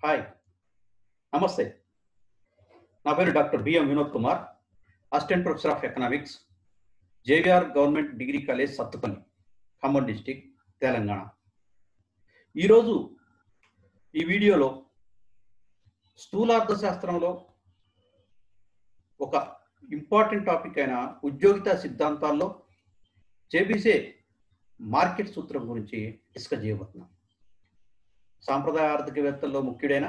Hi. నమస్తే. నా పేరు doctor BM Vinod Kumar, assistant professor of economics, JVR government degree college Sathupalli, Khammam district, Telangana. ఈరోజు ఈ వీడియోలో స్థూలార్థశాస్త్రంలో ఒక ఇంపార్టెంట్ టాపిక్ అయిన ఉద్యోగిత సిద్ధాంతాల్లో జేబీసే మార్కెట్ సూత్రం గురించి డిస్కస్ చేయబోతున్నాం. సాంప్రదాయ ఆర్థికవేత్తల్లో ముఖ్యుడైన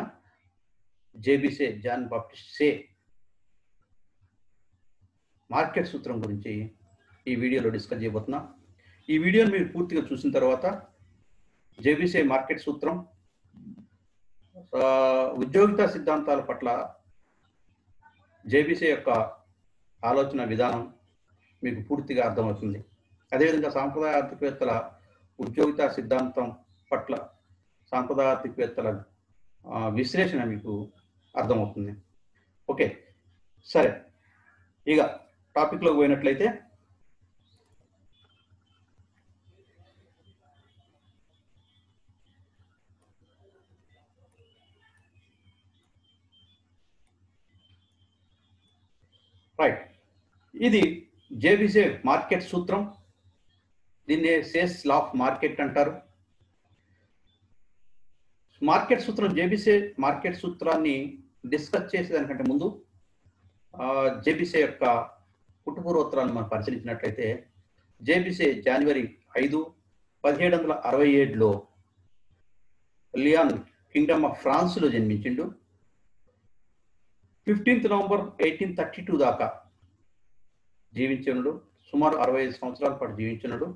జేబీసే జాన్ బాప్టిస్ట్ సే మార్కెట్ సూత్రం గురించి ఈ వీడియోలో డిస్కస్ చేయబోతున్నాం. ఈ వీడియోని మీరు పూర్తిగా చూసిన తర్వాత జేబీసే మార్కెట్ సూత్రం ఉద్యోగిత సిద్ధాంతాల పట్ల జేబీసే యొక్క ఆలోచన విధానం మీకు పూర్తిగా అర్థమవుతుంది. అదేవిధంగా సాంప్రదాయ ఆర్థికవేత్తల ఉద్యోగిత సిద్ధాంతం పట్ల సాంప్రదాయ ఆర్థికవేత్తల విశ్లేషణ మీకు అర్థమవుతుంది. ఓకే, సరే, ఇక టాపిక్లోకి పోయినట్లయితే రైట్, ఇది జేబీసే మార్కెట్ సూత్రం. దీన్ని సేస్ లా ఆఫ్ మార్కెట్ అంటారు. మార్కెట్ సూత్రం, జేబీసే మార్కెట్ సూత్రాన్ని డిస్కస్ చేసేదానికంటే ముందు జేబీసే యొక్క పుట్టుపూర్వోత్తరాలను మనం పరిశీలించినట్లయితే జేబీసే జనవరి 5, 1767లో లియాన్ కింగ్డమ్ ఆఫ్ ఫ్రాన్స్లో జన్మించిండు. 15 నవంబర్ 1832 దాకా జీవించున్నాడు. సుమారు 65 సంవత్సరాల పాటు జీవించున్నాడు.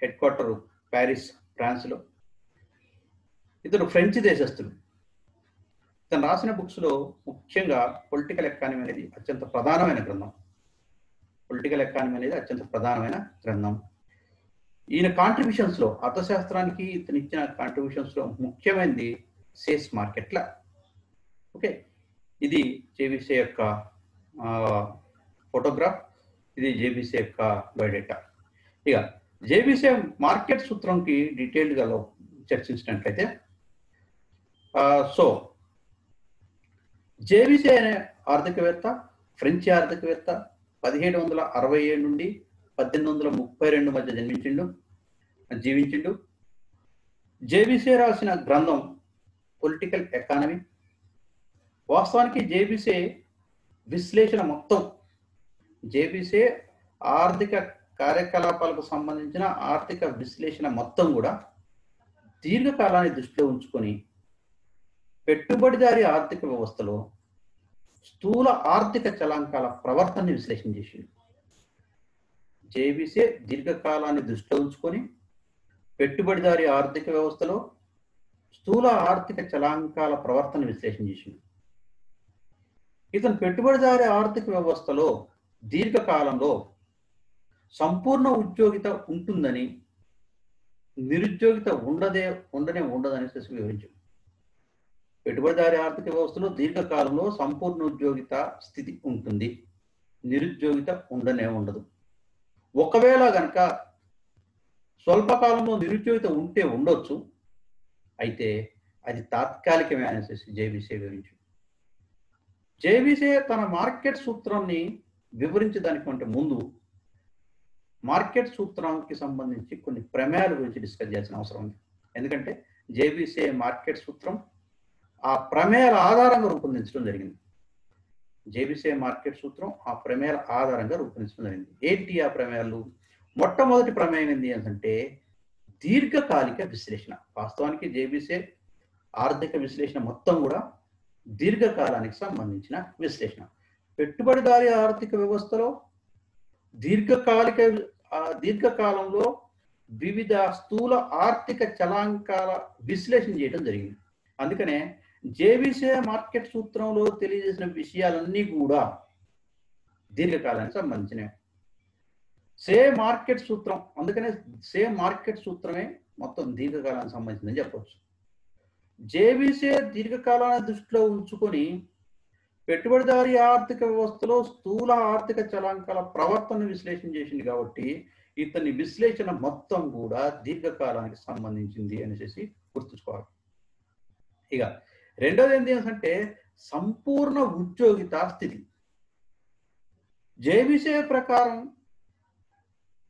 హెడ్ క్వార్టర్ ప్యారిస్, ఫ్రాన్స్లో. ఇతను ఫ్రెంచ్ దేశస్థుడు. ఇతను రాసిన బుక్స్లో ముఖ్యంగా పొలిటికల్ ఎకానమీ అనేది అత్యంత ప్రధానమైన గ్రంథం. పొలిటికల్ ఎకానమీ అనేది అత్యంత ప్రధానమైన గ్రంథం. ఈయన కాంట్రిబ్యూషన్స్లో, అర్థశాస్త్రానికి ఇతను ఇచ్చిన కాంట్రిబ్యూషన్స్లో ముఖ్యమైనది సేస్ మార్కెట్ల. ఓకే, ఇది జేబీసే యొక్క ఫోటోగ్రాఫ్, ఇది జేబీసే యొక్క బయోడేటా. ఇక జేబీసే మార్కెట్ సూత్రంకి డీటెయిల్డ్గా చర్చించినట్లయితే జేబీసే అనే ఆర్థికవేత్త, ఫ్రెంచ్ ఆర్థికవేత్త, 1767 నుండి 1832 మధ్య జీవించిండు. జేబీసే రాసిన గ్రంథం పొలిటికల్ ఎకానమీ. వాస్తవానికి జేబీసే విశ్లేషణ మొత్తం, జేబీసే ఆర్థిక కార్యకలాపాలకు సంబంధించిన ఆర్థిక విశ్లేషణ మొత్తం కూడా దీర్ఘకాలాన్ని దృష్టిలో ఉంచుకొని పెట్టుబడిదారీ ఆర్థిక వ్యవస్థలో స్థూల ఆర్థిక చలాంకాల ప్రవర్తనని విశ్లేషణ చేసింది. జేబీసే దీర్ఘకాలాన్ని దృష్టిలో ఉంచుకొని పెట్టుబడిదారీ ఆర్థిక వ్యవస్థలో స్థూల ఆర్థిక చలాంకాల ప్రవర్తన విశ్లేషణ చేసింది. ఇతను పెట్టుబడిదారీ ఆర్థిక వ్యవస్థలో దీర్ఘకాలంలో సంపూర్ణ ఉద్యోగిత ఉంటుందని, నిరుద్యోగిత ఉండదని వివరించాడు. పెట్టుబడిదారీ ఆర్థిక వ్యవస్థలో దీర్ఘకాలంలో సంపూర్ణ ఉద్యోగిత స్థితి ఉంటుంది, నిరుద్యోగిత ఉండదు. ఒకవేళ కనుక స్వల్పకాలంలో నిరుద్యోగిత ఉంటే ఉండొచ్చు, అయితే అది తాత్కాలికమే అనేసి జేబీసే వివరించాడు. జేబీసే తన మార్కెట్ సూత్రాన్ని వివరించడానికంటే ముందు మార్కెట్ సూత్రానికి సంబంధించి కొన్ని ప్రమేయాల గురించి డిస్కస్ చేయాల్సిన అవసరం ఉంది. ఎందుకంటే జేబీసే మార్కెట్ సూత్రం ఆ ప్రమేయాల ఆధారంగా రూపొందించడం జరిగింది. జేబీసే మార్కెట్ సూత్రం ఆ ప్రమేయాల ఆధారంగా రూపొందించడం జరిగింది. ఏంటి ఆ ప్రమేయాలు? మొట్టమొదటి ప్రమేయం ఏంటి అంటే దీర్ఘకాలిక విశ్లేషణ. వాస్తవానికి జేబీసే ఆర్థిక విశ్లేషణ మొత్తం కూడా దీర్ఘకాలానికి సంబంధించిన విశ్లేషణ. పెట్టుబడిదారీ ఆర్థిక వ్యవస్థలో దీర్ఘకాలంలో వివిధ స్థూల ఆర్థిక చలాంకాల విశ్లేషణ చేయడం జరిగింది. అందుకనే జేబీసే మార్కెట్ సూత్రంలో తెలియజేసిన విషయాలన్నీ కూడా దీర్ఘకాలానికి సంబంధించినవి. సేమ్ మార్కెట్ సూత్రం, అందుకనే సేమ్ మార్కెట్ సూత్రమే మొత్తం దీర్ఘకాలానికి సంబంధించిందని చెప్పవచ్చు. జేబీసే దీర్ఘకాలాన్ని దృష్టిలో ఉంచుకొని పెట్టుబడిదారీ ఆర్థిక వ్యవస్థలో స్థూల ఆర్థిక చలాంకాల ప్రవర్తన విశ్లేషణ చేసింది కాబట్టి ఇతని విశ్లేషణ మొత్తం కూడా దీర్ఘకాలానికి సంబంధించింది అనేసి గుర్తుంచుకోవాలి. ఇక రెండోది ఏంటంటే సంపూర్ణ ఉద్యోగిత స్థితి. జేబీసీ ప్రకారం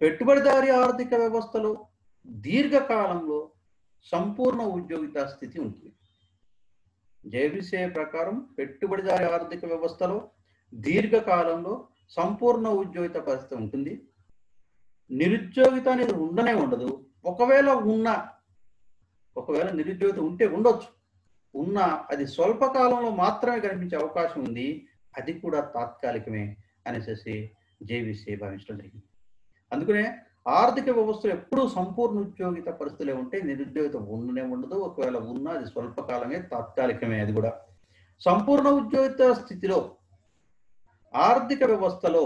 పెట్టుబడిదారీ ఆర్థిక వ్యవస్థలో దీర్ఘకాలంలో సంపూర్ణ ఉద్యోగిత స్థితి ఉంటుంది. జేబీసీ ప్రకారం పెట్టుబడిదారీ ఆర్థిక వ్యవస్థలో దీర్ఘకాలంలో సంపూర్ణ ఉద్యోగిత పరిస్థితి ఉంటుంది. నిరుద్యోగిత అనేది ఉండనే ఉండదు. ఒకవేళ నిరుద్యోగిత ఉంటే ఉండొచ్చు, ఉన్నా అది స్వల్పకాలంలో మాత్రమే కనిపించే అవకాశం ఉంది. అది కూడా తాత్కాలికమే అనేసి జేబీసీ భావించడం జరిగింది. అందుకనే ఆర్థిక వ్యవస్థలో ఎప్పుడూ సంపూర్ణ ఉద్యోగిత పరిస్థితులే ఉంటే నిరుద్యోగిత ఉండనే ఉండదు. ఒకవేళ ఉన్నా అది స్వల్పకాలమే, తాత్కాలికమే. అది కూడా సంపూర్ణ ఉద్యోగిత స్థితిలో ఆర్థిక వ్యవస్థలో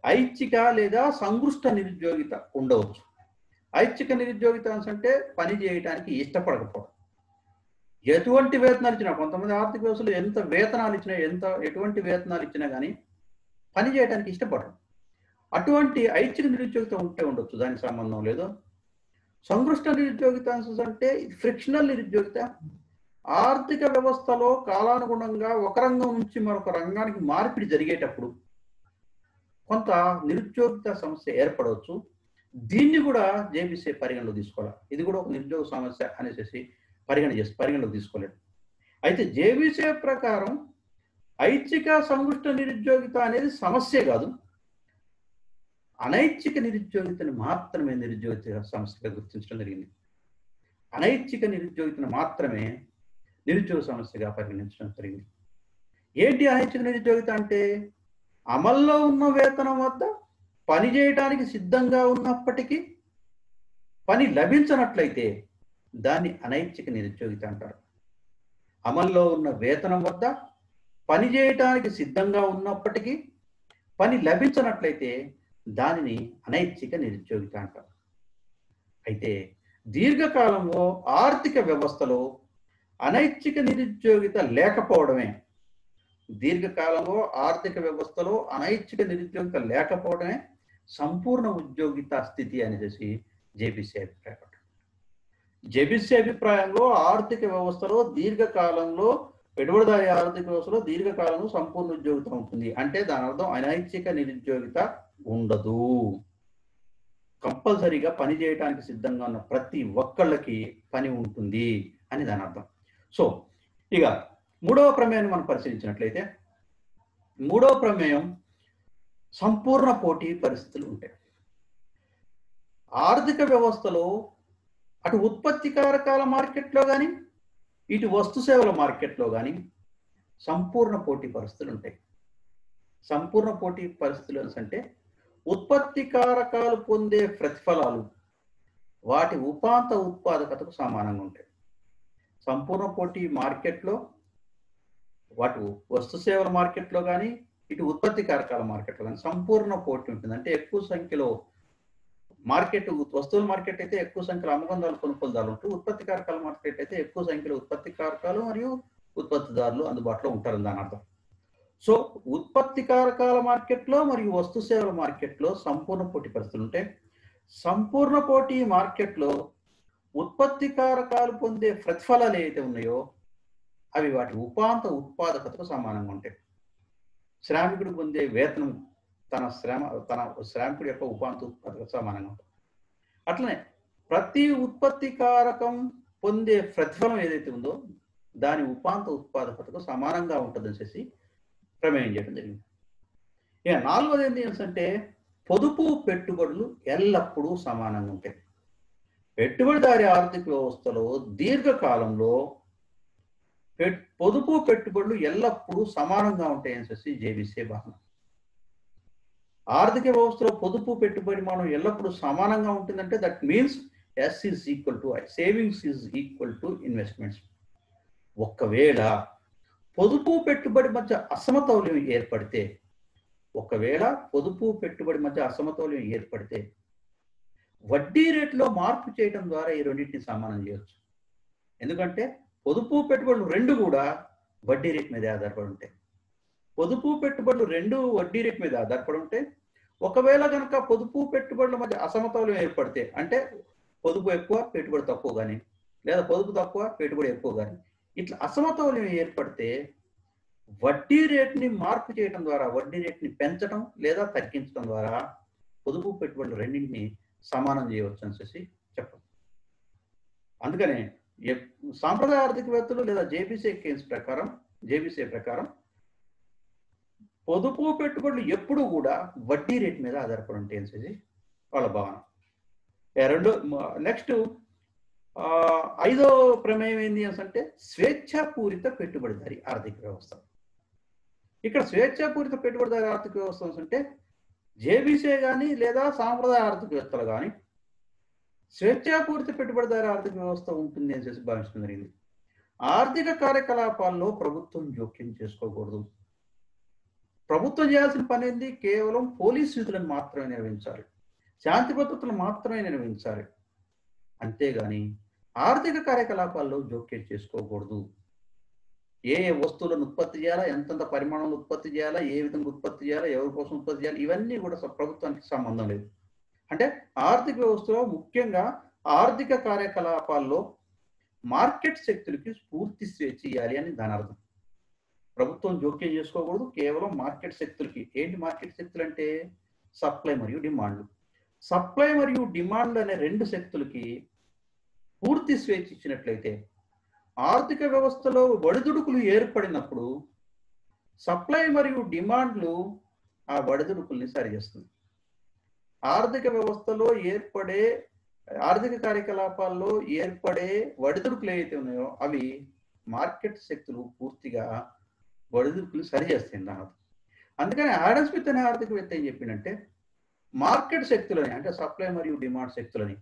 ఐచ్ఛిక లేదా సంగృష్ట నిరుద్యోగిత ఉండవచ్చు. ఐచ్ఛిక నిరుద్యోగిత అంటే పని చేయడానికి ఇష్టపడకపోవడం. ఎటువంటి వేతనాలు ఇచ్చినా, కొంతమంది ఆర్థిక వ్యవస్థలో ఎంత వేతనాలు ఇచ్చినా, ఎటువంటి వేతనాలు ఇచ్చినా కానీ పని చేయడానికి ఇష్టపడరు. అటువంటి ఐచ్ఛిక నిరుద్యోగిత ఉంటే ఉండొచ్చు, దానికి సంబంధం లేదు. సంగృష్ట నిరుద్యోగిత అంటే ఫ్రిక్షనల్ నిరుద్యోగిత. ఆర్థిక వ్యవస్థలో కాలానుగుణంగా ఒక రంగం నుంచి మరొక రంగానికి మార్పిడి జరిగేటప్పుడు కొంత నిరుద్యోగిత సమస్య ఏర్పడవచ్చు. దీన్ని కూడా జేబీసీ పరిగణలో తీసుకోవాలి. ఇది కూడా ఒక నిరుద్యోగ సమస్య అనేసి పరిగణలోకి తీసుకోలేదు. అయితే జేబీసీ ప్రకారం ఐచ్ఛిక సంగృష్ట నిరుద్యోగిత అనేది సమస్య కాదు, అనైచ్ఛిక నిరుద్యోగితను మాత్రమే నిరుద్యోగిత సమస్యగా గుర్తించడం జరిగింది. అనైచ్ఛిక నిరుద్యోగితను మాత్రమే నిరుద్యోగ సమస్యగా పరిగణించడం జరిగింది. ఏంటి అనైచ్ఛిక నిరుద్యోగిత అంటే? అమల్లో ఉన్న వేతనం వద్ద పని చేయడానికి సిద్ధంగా ఉన్నప్పటికీ పని లభించనట్లయితే దాన్ని అనైచ్ఛిక నిరుద్యోగిత అంటారు. అమల్లో ఉన్న వేతనం వద్ద పని చేయడానికి సిద్ధంగా ఉన్నప్పటికీ పని లభించనట్లయితే దానిని అనైచ్ఛిక నిరుద్యోగిత అంటారు. అయితే దీర్ఘకాలంలో ఆర్థిక వ్యవస్థలో అనైచ్ఛిక నిరుద్యోగిత లేకపోవడమే, దీర్ఘకాలంలో ఆర్థిక వ్యవస్థలో అనైచ్ఛిక నిరుద్యోగిత లేకపోవడమే సంపూర్ణ ఉద్యోగిత స్థితి అనేసి జేబీసీ అభిప్రాయం. జేబీసీ అభిప్రాయంలో ఆర్థిక వ్యవస్థలో దీర్ఘకాలంలో, పెట్టుబడిదారీ ఆర్థిక వ్యవస్థలో దీర్ఘకాలంలో సంపూర్ణ ఉద్యోగిత ఉంటుంది అంటే దాని అర్థం అనైచ్ఛిక నిరుద్యోగిత ఉండదు. కంపల్సరీగా పని చేయడానికి సిద్ధంగా ఉన్న ప్రతి ఒక్కళ్ళకి పని ఉంటుంది అని దాని అర్థం. సో ఇక మూడవ ప్రమేయాన్ని మనం పరిశీలించినట్లయితే, మూడవ ప్రమేయం సంపూర్ణ పోటీ పరిస్థితులు ఉంటాయి. ఆర్థిక వ్యవస్థలో అటు ఉత్పత్తి కారకాల మార్కెట్లో కానీ ఇటు వస్తు సేవల మార్కెట్లో కానీ సంపూర్ణ పోటీ పరిస్థితులు ఉంటాయి. సంపూర్ణ పోటీ పరిస్థితులు అంటే ఉత్పత్తి కారకాలు పొందే ప్రతిఫలాలు వాటి ఉపాంత ఉత్పాదకతకు సమానంగా ఉంటాయి. సంపూర్ణ పోటీ మార్కెట్లో వాటి వస్తు సేవల మార్కెట్లో కానీ ఇటు ఉత్పత్తి కారకాల మార్కెట్లో కానీ సంపూర్ణ పోటీ ఉంటుంది. అంటే ఎక్కువ సంఖ్యలో మార్కెట్, వస్తువుల మార్కెట్ అయితే ఎక్కువ సంఖ్యలో అమ్మకందారులు కొనుగోలుదారులు ఉంటారు. ఉత్పత్తి కారకాల మార్కెట్ అయితే ఎక్కువ సంఖ్యలో ఉత్పత్తి కారకాలు మరియు ఉత్పత్తిదారులు అందుబాటులో ఉంటారని దాని అర్థం. సో ఉత్పత్తి కారకాల మార్కెట్లో మరియు వస్తు సేవల మార్కెట్లో సంపూర్ణ పోటీ పరిస్థితులు ఉంటాయి. సంపూర్ణ పోటీ మార్కెట్లో ఉత్పత్తి కారకాలు పొందే ప్రతిఫలాలు ఏవైతే ఉన్నాయో అవి వాటి ఉపాంత ఉత్పాదకతకు సమానంగా ఉంటాయి. శ్రామికుడు పొందే వేతనం తన శ్రామికుడి యొక్క ఉపాంత ఉత్పాదకతకు సమానంగా ఉంటుంది. అట్లనే ప్రతి ఉత్పత్తి కారకం పొందే ప్రతిఫలం ఏదైతే ఉందో దాని ఉపాంత ఉత్పాదకతకు సమానంగా ఉంటుంది అనేసి ప్రమేయం చేయడం జరిగింది. ఇక నాలుగోది ఏంటంటే పొదుపు పెట్టుబడులు ఎల్లప్పుడూ సమానంగా ఉంటాయి. పెట్టుబడిదారీ ఆర్థిక వ్యవస్థలో దీర్ఘకాలంలో పొదుపు పెట్టుబడులు ఎల్లప్పుడూ సమానంగా ఉంటాయి అనేసి జేబీసీ భావన. ఆర్థిక వ్యవస్థలో పొదుపు పెట్టుబడి మనం ఎల్లప్పుడూ సమానంగా ఉంటుందంటే that means S is equal to I, savings is equal to investments. ఒకవేళ పొదుపు పెట్టుబడి మధ్య అసమతౌల్యం ఏర్పడితే, వడ్డీ రేట్లో మార్పు చేయడం ద్వారా ఈ రెండింటిని సమానం చేయవచ్చు. ఎందుకంటే పొదుపు పెట్టుబడులు రెండు కూడా వడ్డీ రేట్ మీద ఆధారపడి ఉంటాయి. పొదుపు పెట్టుబడులు రెండు వడ్డీ రేట్ మీద ఆధారపడి ఉంటాయి. ఒకవేళ కనుక పొదుపు పెట్టుబడుల మధ్య అసమతౌల్యం ఏర్పడితే, అంటే పొదుపు ఎక్కువ పెట్టుబడి తక్కువ కానీ, లేదా పొదుపు తక్కువ పెట్టుబడి ఎక్కువ కానీ, ఇట్లా అసమతౌల్యం ఏర్పడితే వడ్డీ రేటుని మార్పు చేయడం ద్వారా, వడ్డీ రేటుని పెంచడం లేదా తగ్గించడం ద్వారా పొదుపు పెట్టుబడులు రెండింటిని సమానం చేయవచ్చు అనేసి చెప్పచ్చు. అందుకనే సాంప్రదాయ ఆర్థికవేత్తలు లేదా జేబీసీ ప్రకారం పొదుపు పెట్టుబడులు ఎప్పుడూ కూడా వడ్డీ రేటు మీద ఆధారపడి ఉంటాయి అనేసి వాళ్ళ భావన. నెక్స్ట్ 5వ ప్రమేయం ఏంటి అంటే స్వేచ్ఛాపూరిత పెట్టుబడిదారి ఆర్థిక వ్యవస్థ. ఇక్కడ స్వేచ్ఛాపూరిత పెట్టుబడిదారి ఆర్థిక వ్యవస్థ అంటే జేబీసీ కానీ లేదా సాంప్రదాయ ఆర్థికవేత్తలు కానీ స్వేచ్ఛాపూరిత పెట్టుబడిదారి ఆర్థిక వ్యవస్థ ఉంటుంది అని చెప్పి భావించడం జరిగింది. ఆర్థిక కార్యకలాపాల్లో ప్రభుత్వం జోక్యం చేసుకోకూడదు. ప్రభుత్వం చేయాల్సిన పని ఏంది? కేవలం పోలీస్ విధులను మాత్రమే నిర్వహించాలి, శాంతి భద్రతలు మాత్రమే నిర్వహించాలి, అంతేగాని ఆర్థిక కార్యకలాపాల్లో జోక్యం చేసుకోకూడదు. ఏ వస్తువులను ఉత్పత్తి చేయాలా, ఎంతంత పరిమాణంలో ఉత్పత్తి చేయాలా, ఏ విధంగా ఉత్పత్తి చేయాలా, ఎవరి కోసం ఉత్పత్తి చేయాలి, ఇవన్నీ కూడా ప్రభుత్వానికి సంబంధం లేదు. అంటే ఆర్థిక వ్యవస్థలో ముఖ్యంగా ఆర్థిక కార్యకలాపాల్లో మార్కెట్ శక్తులకి పూర్తి స్వేచ్ఛ ఇవ్వాలి అని దాని అర్థం. ప్రభుత్వం జోక్యం చేసుకోకూడదు, కేవలం మార్కెట్ శక్తులకి. ఏంటి మార్కెట్ శక్తులు అంటే? సప్లై మరియు డిమాండ్. సప్లై మరియు డిమాండ్ అనే రెండు శక్తులకి పూర్తి స్వేచ్ఛ ఇచ్చినట్లయితే ఆర్థిక వ్యవస్థలో ఒడిదుడుకులు ఏర్పడినప్పుడు సప్లై మరియు డిమాండ్లు ఆ ఒడిదుడుకుల్ని సరిచేస్తుంది. ఆర్థిక వ్యవస్థలో ఏర్పడే ఆర్థిక కార్యకలాపాల్లో ఏర్పడే ఒడిదుడుకులు ఏవైతే ఉన్నాయో అవి మార్కెట్ శక్తులు పూర్తిగా ఒడిదుడుకులు సరిచేస్తాయి అన్నమాట. అందుకని ఆడమ్ స్మిత్ అనే ఆర్థికవేత్త ఏం చెప్పిందంటే మార్కెట్ శక్తులని, అంటే సప్లై మరియు డిమాండ్ శక్తులని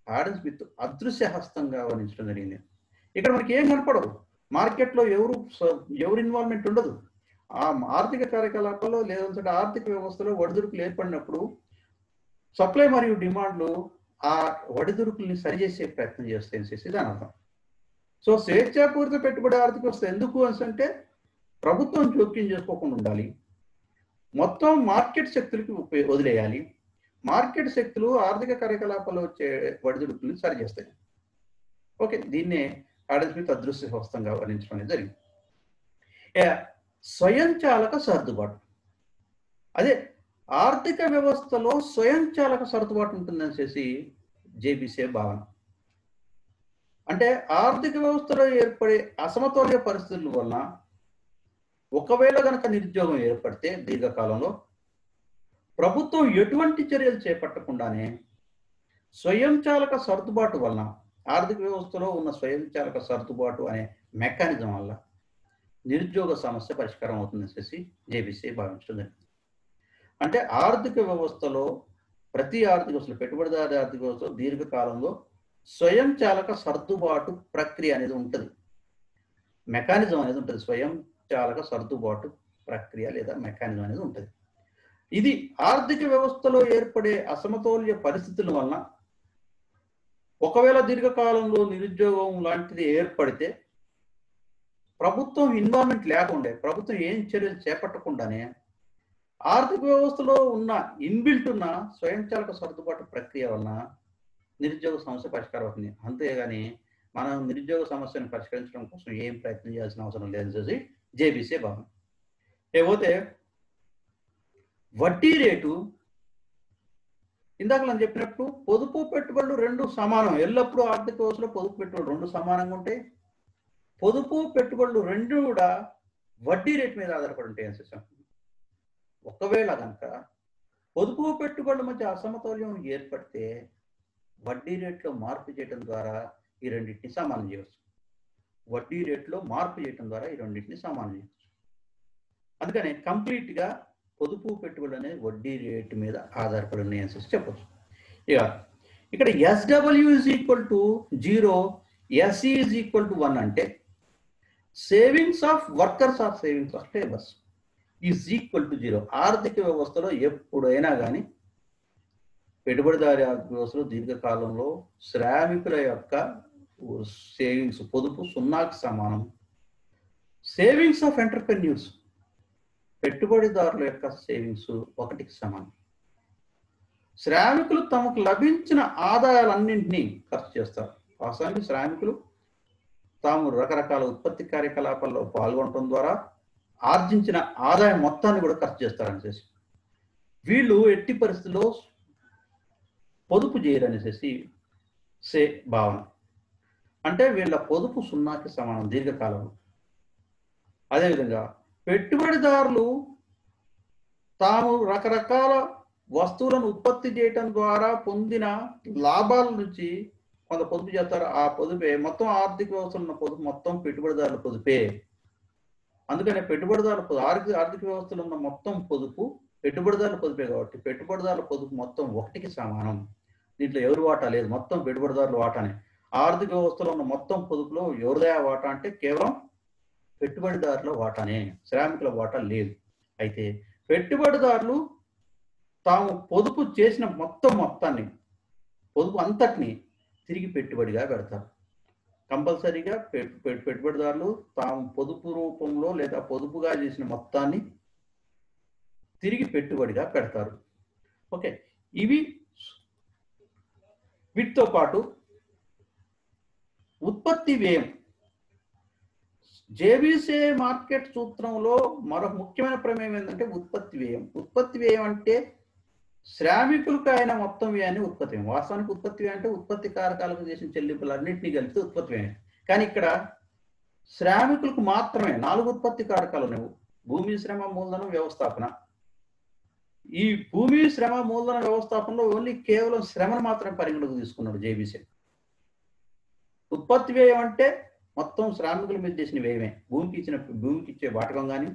ఆడమ్ స్మిత్ అదృశ్య హస్తంగా వర్ణించడం జరిగింది. ఇక్కడ మనకి ఏం కనపడదు, మార్కెట్లో ఎవరు ఇన్వాల్వ్మెంట్ ఉండదు. ఆ ఆర్థిక కార్యకలాపాల్లో లేదంటే ఆర్థిక వ్యవస్థలో ఒడిదుడుకులు ఏర్పడినప్పుడు సప్లై మరియు డిమాండ్లు ఆ ఒడిదుడుకుల్ని సరిచేసే ప్రయత్నం చేస్తాయని దాని అర్థం. సో స్వేచ్ఛాపూరిత పెట్టుబడి ఆర్థిక వ్యవస్థ ఎందుకు అంటే ప్రభుత్వం జోక్యం చేసుకోకుండా ఉండాలి, మొత్తం మార్కెట్ శక్తులకి వదిలేయాలి, మార్కెట్ శక్తులు ఆర్థిక కార్యకలాపాల్లో వచ్చే ఒడిదుడుకుల్ని సరిచేస్తాయి. ఓకే, దీన్నే ఆడమ్ స్మిత్ అదృశ్య హస్తంగా వర్ణించడం అనేది జరిగింది. స్వయంచాలక సర్దుబాటు, అదే ఆర్థిక వ్యవస్థలో స్వయంచాలక సర్దుబాటు ఉంటుందనేసి జేబీసీ భావన. అంటే ఆర్థిక వ్యవస్థలో ఏర్పడే అసమతౌల్య పరిస్థితుల వలన ఒకవేళ కనుక నిరుద్యోగం ఏర్పడితే దీర్ఘకాలంలో ప్రభుత్వం ఎటువంటి చర్యలు చేపట్టకుండానే స్వయంచాలక సర్దుబాటు వలన, ఆర్థిక వ్యవస్థలో ఉన్న స్వయంచాలక సర్దుబాటు అనే మెకానిజం వల్ల నిరుద్యోగ సమస్య పరిష్కారం అవుతుందనేసి జేబీసీ భావించడం జరిగింది. అంటే ఆర్థిక వ్యవస్థలో ప్రతి ఆర్థిక వ్యవస్థలో పెట్టుబడిదారి ఆర్థిక వ్యవస్థలో దీర్ఘకాలంలో స్వయంచాలక సర్దుబాటు ప్రక్రియ అనేది ఉంటుంది, మెకానిజం అనేది ఉంటుంది. స్వయంచాలక సర్దుబాటు ప్రక్రియ లేదా మెకానిజం అనేది ఉంటుంది. ఇది ఆర్థిక వ్యవస్థలో ఏర్పడే అసమతౌల్య పరిస్థితుల వలన ఒకవేళ దీర్ఘకాలంలో నిరుద్యోగం లాంటిది ఏర్పడితే ప్రభుత్వం ఇన్వాల్వ్మెంట్ లేకుండే, ప్రభుత్వం ఏం చర్యలు చేపట్టకుండానే ఆర్థిక వ్యవస్థలో ఉన్న ఇన్బిల్ట్ ఉన్న స్వయంచాలక సర్దుబాటు ప్రక్రియ వలన నిరుద్యోగ సమస్య పరిష్కారం అవుతుంది. అంతేగాని మనం నిరుద్యోగ సమస్యను పరిష్కరించడం కోసం ఏం ప్రయత్నం చేయాల్సిన అవసరం లేదని చూసి జేబీసీ భావన. లేకపోతే వడ్డీ రేటు, ఇందాక నేను చెప్పినట్టు పొదుపు పెట్టుబడులు రెండు సమానం. ఎల్లప్పుడూ ఆర్థిక వ్యవస్థలో పొదుపు పెట్టుబడులు రెండు సమానంగా ఉంటాయి. పొదుపు పెట్టుబడులు రెండు కూడా వడ్డీ రేటు మీద ఆధారపడి ఉంటాయి అని చెప్పాను. ఒకవేళ కనుక పొదుపు పెట్టుబడుల మధ్య అసమతౌల్యం ఏర్పడితే వడ్డీ రేట్లో మార్పు చేయడం ద్వారా ఈ రెండింటిని సమానం చేయవచ్చు. వడ్డీ రేట్లో మార్పు చేయడం ద్వారా ఈ రెండింటిని సమానం చేయవచ్చు. అందుకని కంప్లీట్గా పొదుపు పెట్టుబడులు అనేది వడ్డీ రేటు మీద ఆధారపడి ఉన్నాయని చెప్పవచ్చు. ఇక్కడ SW is equal to 0, SE is equal to 1 అంటే savings of workers or savings of labours is equal to 0. ఆర్థిక వ్యవస్థలో ఎప్పుడైనా కానీ పెట్టుబడిదారి ఆర్థిక వ్యవస్థలో దీర్ఘకాలంలో శ్రామికుల యొక్క సేవింగ్స్ పొదుపు 0కి సమానం. సేవింగ్స్ ఆఫ్ ఎంటర్ప్రెన్యూర్స్ పెట్టుబడిదారుల యొక్క సేవింగ్స్ 1కి సమానం. శ్రామికులు తమకు లభించిన ఆదాయాలన్నింటినీ ఖర్చు చేస్తారు. వాస్తవానికి శ్రామికులు తాము రకరకాల ఉత్పత్తి కార్యకలాపాల్లో పాల్గొనడం ద్వారా ఆర్జించిన ఆదాయం మొత్తాన్ని కూడా ఖర్చు చేస్తారనేసి వీళ్ళు ఎట్టి పరిస్థితుల్లో పొదుపు చేయరనేసి భావన. అంటే వీళ్ళ పొదుపు సున్నాకి సమానం దీర్ఘకాలంలో. అదేవిధంగా పెట్టుబడిదారులు తాము రకరకాల వస్తువులను ఉత్పత్తి చేయటం ద్వారా పొందిన లాభాల నుంచి కొంత పొదుపు చేస్తారు. ఆ పొదుపే మొత్తం ఆర్థిక వ్యవస్థలో ఉన్న పొదుపు మొత్తం పెట్టుబడిదారుల పొదుపే. అందుకనే పెట్టుబడిదారుల ఆర్థిక వ్యవస్థలో ఉన్న మొత్తం పొదుపు పెట్టుబడిదారుల పొదుపే కాబట్టి పెట్టుబడిదారుల పొదుపు మొత్తం ఒకటికి సమానం. దీంట్లో ఎవరి వాటా లేదు, మొత్తం పెట్టుబడిదారుల వాటానే. ఆర్థిక వ్యవస్థలో ఉన్న మొత్తం పొదుపులో ఎవరిదయా వాటా అంటే కేవలం పెట్టుబడిదారుల వాటానే, శ్రామికుల వాటా లేదు. అయితే పెట్టుబడిదారులు తాము పొదుపు చేసిన మొత్తాన్ని పొదుపు అంతటిని తిరిగి పెట్టుబడిగా పెడతారు. కంపల్సరీగా పెట్టుబడిదారులు తాము పొదుపు రూపంలో లేదా పొదుపుగా చేసిన మొత్తాన్ని తిరిగి పెట్టుబడిగా పెడతారు. ఓకే, ఇవి వీటితో పాటు ఉత్పత్తి వ్యయం. జేబీసీ మార్కెట్ సూత్రంలో మరొక ముఖ్యమైన ప్రమేయం ఏంటంటే ఉత్పత్తి వ్యయం. ఉత్పత్తి వ్యయం అంటే శ్రామికులకు అయిన మొత్తం వ్యయాన్ని ఉత్పత్తి వ్యయం. వాస్తవానికి ఉత్పత్తి వ్యయం అంటే ఉత్పత్తి కారకాలకు చేసిన చెల్లింపులన్నింటినీ కలిపితే ఉత్పత్తి వ్యయం. కానీ ఇక్కడ శ్రామికులకు మాత్రమే 4 ఉత్పత్తి కారకాలు ఉన్నాయి. భూమి, శ్రమ, మూలధనం, వ్యవస్థాపన. ఈ భూమి, శ్రమ, మూలధన వ్యవస్థాపనలో ఓన్లీ కేవలం శ్రమను మాత్రమే పరిగణలోకి తీసుకున్నాడు జేబీసీ. ఉత్పత్తి వ్యయం అంటే మొత్తం శ్రామికుల మీద చేసిన వ్యయమే. భూమికి ఇచ్చే వాటకం కానీ,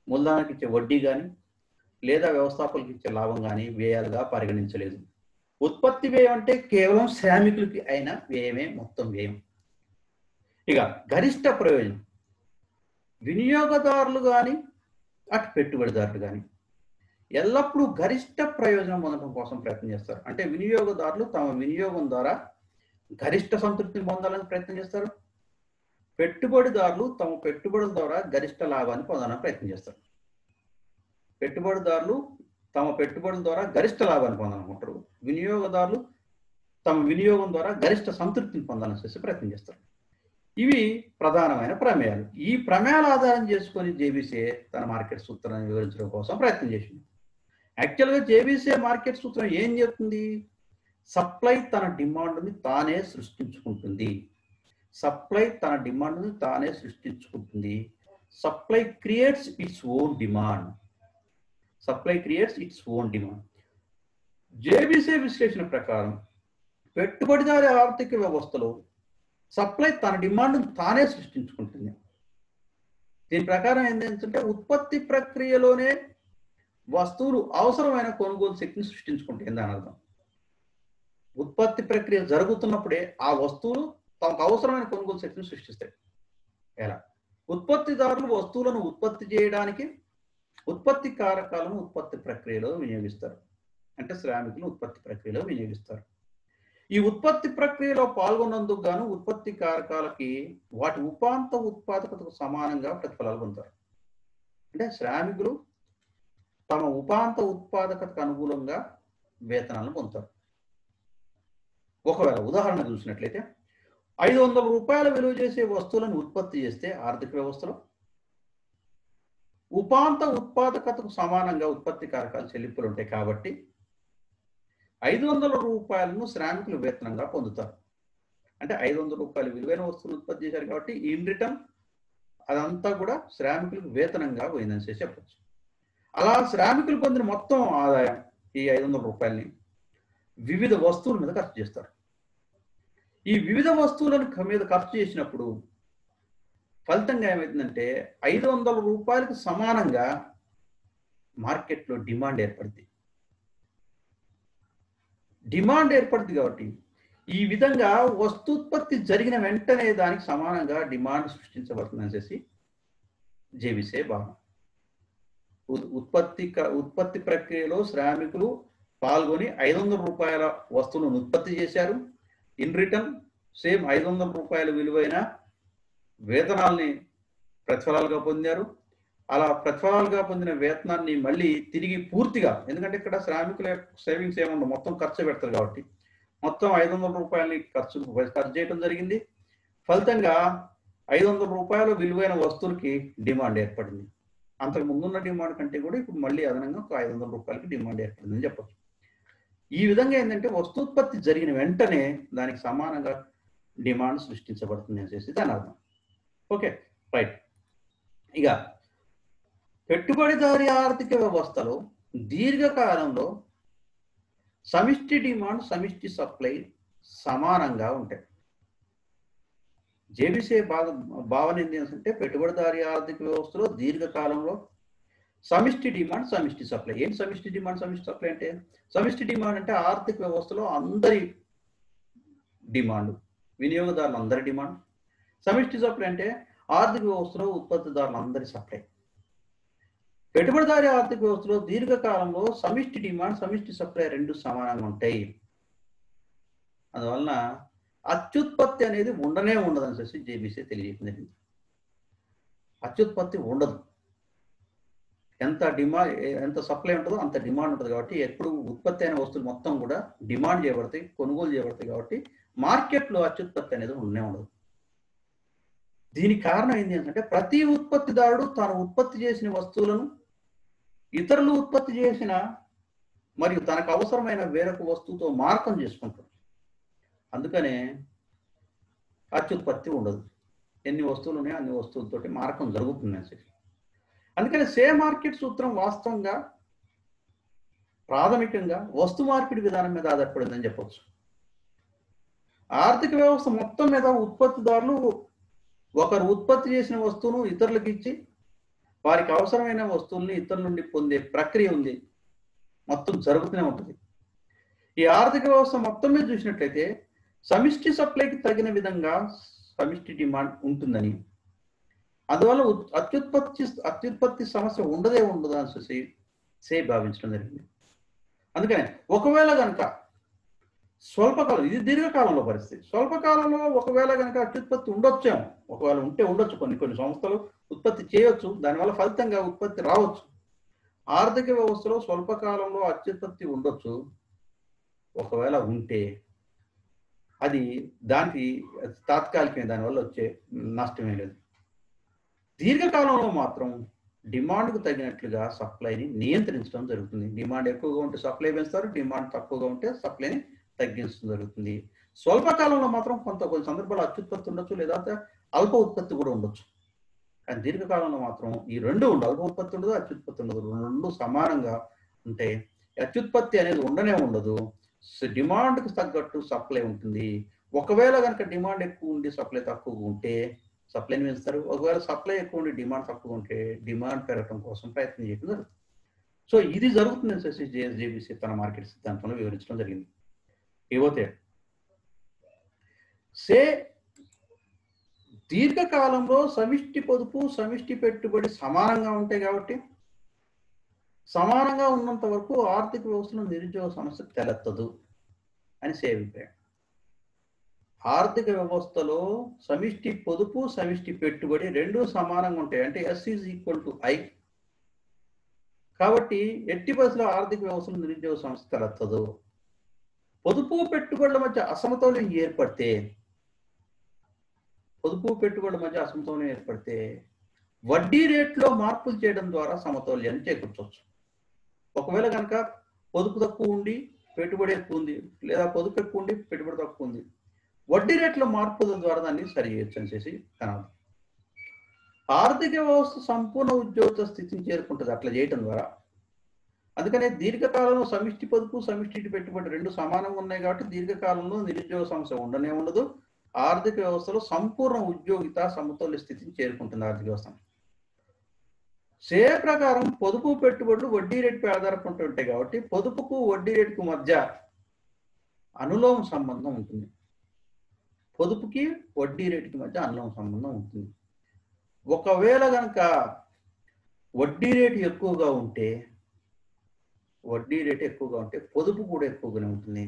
మూలధనానికి ఇచ్చే వడ్డీ కానీ, లేదా వ్యవస్థాపకులకు ఇచ్చే లాభం కానీ వ్యయాలుగా పరిగణించలేదు. ఉత్పత్తి వ్యయం అంటే కేవలం శ్రామికులకి అయిన వ్యయమే మొత్తం వ్యయం. ఇక గరిష్ట ప్రయోజనం. వినియోగదారులు కానీ అటు పెట్టుబడిదారులు కానీ ఎల్లప్పుడూ గరిష్ట ప్రయోజనం పొందడం కోసం ప్రయత్నం చేస్తారు. అంటే వినియోగదారులు తమ వినియోగం ద్వారా గరిష్ట సంతృప్తిని పొందాలని ప్రయత్నం చేస్తారు. పెట్టుబడిదారులు తమ పెట్టుబడుల ద్వారా గరిష్ట లాభాన్ని పొందాలని ప్రయత్నం చేస్తారు. పెట్టుబడిదారులు తమ పెట్టుబడుల ద్వారా గరిష్ట లాభాన్ని పొందాలనుకుంటారు. వినియోగదారులు తమ వినియోగం ద్వారా గరిష్ట సంతృప్తిని పొందాలని ప్రయత్నం చేస్తారు. ఇవి ప్రధానమైన ప్రమేయాలు. ఈ ప్రమేయాల ఆధారం చేసుకొని జేబీసీ తన మార్కెట్ సూత్రాన్ని వివరించడం కోసం ప్రయత్నం చేసింది. యాక్చువల్గా జేబీసీ మార్కెట్ సూత్రం ఏం చెప్తుంది? సప్లై తన డిమాండ్ని తానే సృష్టించుకుంటుంది. సప్లై తన డిమాండ్ని తానే సృష్టించుకుంటుంది. Supply creates its own demand. Supply creates its own demand. J B Say విశ్లేషణ ప్రకారం పెట్టుబడిదారి ఆర్థిక వ్యవస్థలో సప్లై తన డిమాండ్ను తానే సృష్టించుకుంటుంది. దీని ప్రకారం ఏంటంటే ఉత్పత్తి ప్రక్రియలోనే వస్తువులు అవసరమైన కొనుగోలు శక్తిని సృష్టించుకుంటుంది అని అర్థం. ఉత్పత్తి ప్రక్రియ జరుగుతున్నప్పుడే ఆ వస్తువులు తమకు అవసరమైన కొనుగోలు శక్తిని సృష్టిస్తాయి. ఎలా? ఉత్పత్తిదారులు వస్తువులను ఉత్పత్తి చేయడానికి ఉత్పత్తి కారకాలను ఉత్పత్తి ప్రక్రియలో వినియోగిస్తారు. అంటే శ్రామికులు ఉత్పత్తి ప్రక్రియలో వినియోగిస్తారు. ఈ ఉత్పత్తి ప్రక్రియలో పాల్గొన్నందుకు గాను ఉత్పత్తి కారకాలకి వాటి ఉపాంత ఉత్పాదకతకు సమానంగా ప్రతిఫలాలు పొందుతారు. అంటే శ్రామికులు తమ ఉపాంత ఉత్పాదకతకు అనుకూలంగా వేతనాలను పొందుతారు. ఒకవేళ ఉదాహరణ చూసినట్లయితే 500 రూపాయల విలువ చేసే వస్తువులను ఉత్పత్తి చేస్తే ఆర్థిక వ్యవస్థలో ఉపాంత ఉత్పాదకతకు సమానంగా ఉత్పత్తి కారకాలు చెల్లింపులు ఉంటాయి. కాబట్టి 500 రూపాయలను శ్రామికులు వేతనంగా పొందుతారు. అంటే 500 రూపాయలు విలువైన వస్తువులు ఉత్పత్తి చేశారు కాబట్టి ఇన్ రిటర్న్ అదంతా కూడా శ్రామికులకు వేతనంగా పోయిందని చెప్పచ్చు. అలా శ్రామికులు పొందిన మొత్తం ఆదాయం ఈ 500 రూపాయలని వివిధ వస్తువుల మీద ఖర్చు చేస్తారు. ఈ వివిధ వస్తువులను మీద ఖర్చు చేసినప్పుడు ఫలితంగా ఏమవుతుందంటే 500 రూపాయలకు సమానంగా మార్కెట్లో డిమాండ్ ఏర్పడుతుంది. డిమాండ్ ఏర్పడుతుంది కాబట్టి ఈ విధంగా వస్తూత్పత్తి జరిగిన వెంటనే దానికి సమానంగా డిమాండ్ సృష్టించబడుతుందని జేబీసీ భావన. ఉత్పత్తి ప్రక్రియలో శ్రామికులు పాల్గొని 500 రూపాయల వస్తువులను ఉత్పత్తి చేశారు. ఇన్ రిటర్న్ సేమ్ 500 రూపాయల విలువైన వేతనాల్ని ప్రతిఫలాలుగా పొందారు. అలా ప్రతిఫలాలుగా పొందిన వేతనాన్ని మళ్ళీ తిరిగి పూర్తిగా, ఎందుకంటే ఇక్కడ శ్రామికుల సేవింగ్స్ ఏమన్నా మొత్తం ఖర్చు పెడతారు కాబట్టి మొత్తం 500 రూపాయలని ఖర్చు చేయడం జరిగింది. ఫలితంగా 500 రూపాయల విలువైన వస్తువులకి డిమాండ్ ఏర్పడింది. అంతకు ముందున్న డిమాండ్ కంటే కూడా ఇప్పుడు మళ్ళీ అదనంగా ఒక 500 రూపాయలకి డిమాండ్ ఏర్పడిందని చెప్పొచ్చు. ఈ విధంగా ఏంటంటే వస్తూత్పత్తి జరిగిన వెంటనే దానికి సమానంగా డిమాండ్ సృష్టించబడుతుంది అనేసి దాని అర్థం. Okay, right. ఇక పెట్టుబడిదారీ ఆర్థిక వ్యవస్థలో దీర్ఘకాలంలో సమిష్టి డిమాండ్ సమిష్టి సప్లై సమానంగా ఉంటాయి. జేబీసీ భావన ఏంటంటే పెట్టుబడిదారీ ఆర్థిక వ్యవస్థలో దీర్ఘకాలంలో సమిష్టి డిమాండ్ సమిష్టి సప్లై. ఏంటి సమిష్టి డిమాండ్ సమిష్టి సప్లై అంటే? సమిష్టి డిమాండ్ అంటే ఆర్థిక వ్యవస్థలో అందరి డిమాండ్, వినియోగదారులు అందరి డిమాండ్. సమిష్టి సప్లై అంటే ఆర్థిక వ్యవస్థలో ఉత్పత్తిదారులు అందరి సప్లై. పెట్టుబడిదారీ ఆర్థిక వ్యవస్థలో దీర్ఘకాలంలో సమిష్టి డిమాండ్ సమిష్టి సప్లై రెండు సమానంగా ఉంటాయి. అందువలన అత్యుత్పత్తి అనేది ఉండనే ఉండదు అనేసి జేబీసీ తెలియజేసింది. అత్యుత్పత్తి ఉండదు. ఎంత సప్లై ఉంటుందో అంత డిమాండ్ ఉంటుంది. కాబట్టి ఎప్పుడు ఉత్పత్తి అయిన వస్తువులు మొత్తం కూడా డిమాండ్ చేయబడతాయి, కొనుగోలు చేయబడతాయి. కాబట్టి మార్కెట్లో అత్యుత్పత్తి అనేది ఉండనే ఉండదు. దీనికి కారణం ఏంటి అంటే ప్రతి ఉత్పత్తిదారుడు తాను ఉత్పత్తి చేసిన వస్తువులను ఇతరులు ఉత్పత్తి చేసిన మరియు తనకు అవసరమైన వేరొక వస్తువుతో మార్కం చేసుకుంటాడు. అందుకనే అత్యుత్పత్తి ఉండదు. ఎన్ని వస్తువులు ఉన్నాయో అన్ని వస్తువులతోటి మార్కం జరుగుతుంది. అందుకని సేమ్ మార్కెట్ సూత్రం వాస్తవంగా ప్రాథమికంగా వస్తు మార్పిడి విధానం మీద ఆధారపడిందని చెప్పవచ్చు. ఆర్థిక వ్యవస్థ మొత్తం మీద ఉత్పత్తిదారులు ఒకరు ఉత్పత్తి చేసిన వస్తువును ఇతరులకు ఇచ్చి వారికి అవసరమైన వస్తువుల్ని ఇతరుల నుండి పొందే ప్రక్రియ ఉంది, మొత్తం జరుగుతూనే ఉంటుంది. ఈ ఆర్థిక వ్యవస్థ మొత్తం మీద చూసినట్లయితే సమిష్టి సప్లైకి తగిన విధంగా సమిష్టి డిమాండ్ ఉంటుందని, అందువల్ల అత్యుత్పత్తి సమస్య ఉండదు అనేసి భావించడం జరిగింది. అందుకనే ఒకవేళ కనుక స్వల్పకాలం, ఇది దీర్ఘకాలంలో పరిస్థితి, స్వల్పకాలంలో ఒకవేళ కనుక అత్యుత్పత్తి ఉండొచ్చేమో, ఒకవేళ ఉంటే ఉండొచ్చు, కొన్ని సంస్థలు ఉత్పత్తి చేయొచ్చు, దానివల్ల ఫలితంగా ఉత్పత్తి రావచ్చు. ఆర్థిక వ్యవస్థలో స్వల్పకాలంలో అత్యుత్పత్తి ఉండొచ్చు. ఒకవేళ ఉంటే అది దానికి తాత్కాలికమే, దానివల్ల వచ్చే నష్టమే లేదు. దీర్ఘకాలంలో మాత్రం డిమాండ్కు తగినట్లుగా సప్లైని నియంత్రించడం జరుగుతుంది. డిమాండ్ ఎక్కువగా ఉంటే సప్లై పెంచుతారు, డిమాండ్ తక్కువగా ఉంటే సప్లైని తగ్గించడం జరుగుతుంది. స్వల్పకాలంలో మాత్రం కొన్ని సందర్భాల్లో అత్యుత్పత్తి ఉండొచ్చు, లేదా అల్ప ఉత్పత్తి కూడా ఉండొచ్చు. కానీ దీర్ఘకాలంలో మాత్రం ఈ రెండు ఉండవు. అల్ప ఉత్పత్తి ఉండదు, అత్యుత్పత్తి ఉండదు, రెండు సమానంగా ఉంటాయి. అత్యుత్పత్తి అనేది ఉండనే ఉండదు. డిమాండ్కు తగ్గట్టు సప్లై ఉంటుంది. ఒకవేళ కనుక డిమాండ్ ఎక్కువ ఉండి సప్లై తక్కువగా ఉంటే సప్లైని పెంచుతారు. ఒకవేళ సప్లై ఎక్కువ ఉండి డిమాండ్ తక్కువ ఉంటే డిమాండ్ పెరగడం కోసం ప్రయత్నం చేయడం జరుగుతుంది. సో ఇది జరుగుతుంది జేబీసీ తన మార్కెట్ సిద్ధాంతంలో వివరించడం జరిగింది. ఇకపోతే దీర్ఘకాలంలో సమిష్టి పొదుపు సమిష్టి పెట్టుబడి సమానంగా ఉంటాయి. కాబట్టి సమానంగా ఉన్నంత వరకు ఆర్థిక వ్యవస్థలో నిరుద్యోగ సమస్య తలెత్తదు అని అభిప్రాయం. ఆర్థిక వ్యవస్థలో సమిష్టి పొదుపు సమిష్టి పెట్టుబడి రెండు సమానంగా ఉంటాయి. అంటే S=I. కాబట్టి ఎట్టి పరిస్థితుల్లో ఆర్థిక వ్యవస్థలో నిరుద్యోగ సమస్య తలెత్తదు. పొదుపు పెట్టుబడుల మధ్య అసమతౌల్యం ఏర్పడితే వడ్డీ రేట్లో మార్పులు చేయడం ద్వారా సమతౌల్యాన్ని చేకూర్చవచ్చు. ఒకవేళ కనుక పొదుపు తక్కువ ఉండి పెట్టుబడి ఎక్కువ ఉంది, లేదా పొదుపు ఎక్కువ ఉండి పెట్టుబడి తక్కువ ఉంది, వడ్డీ రేట్ల మార్పుల ద్వారా దాన్ని సరి చేయొచ్చు అనేసి కనాలి. ఆర్థిక వ్యవస్థ సంపూర్ణ ఉద్యోగ స్థితిని చేరుకుంటుంది అట్లా చేయటం ద్వారా. అందుకనే దీర్ఘకాలంలో సమిష్టి పొదుపు సమిష్టి పెట్టుబడి రెండు సమానంగా ఉన్నాయి. కాబట్టి దీర్ఘకాలంలో నిరుద్యోగ సమస్య ఉండనే ఉండదు. ఆర్థిక వ్యవస్థలో సంపూర్ణ ఉద్యోగిత సమతౌల్య స్థితిని చేరుకుంటుంది ఆర్థిక వ్యవస్థ. ప్రకారం పొదుపు పెట్టుబడులు వడ్డీ రేటుపై ఆధారపడి ఉంటాయి. కాబట్టి పొదుపుకు వడ్డీ రేటుకు మధ్య అనులోమ సంబంధం ఉంటుంది. పొదుపుకి వడ్డీ రేటుకి మధ్య అనులోమ సంబంధం ఉంటుంది. ఒకవేళ కనుక వడ్డీ రేటు ఎక్కువగా ఉంటే పొదుపు కూడా ఎక్కువగానే ఉంటుంది.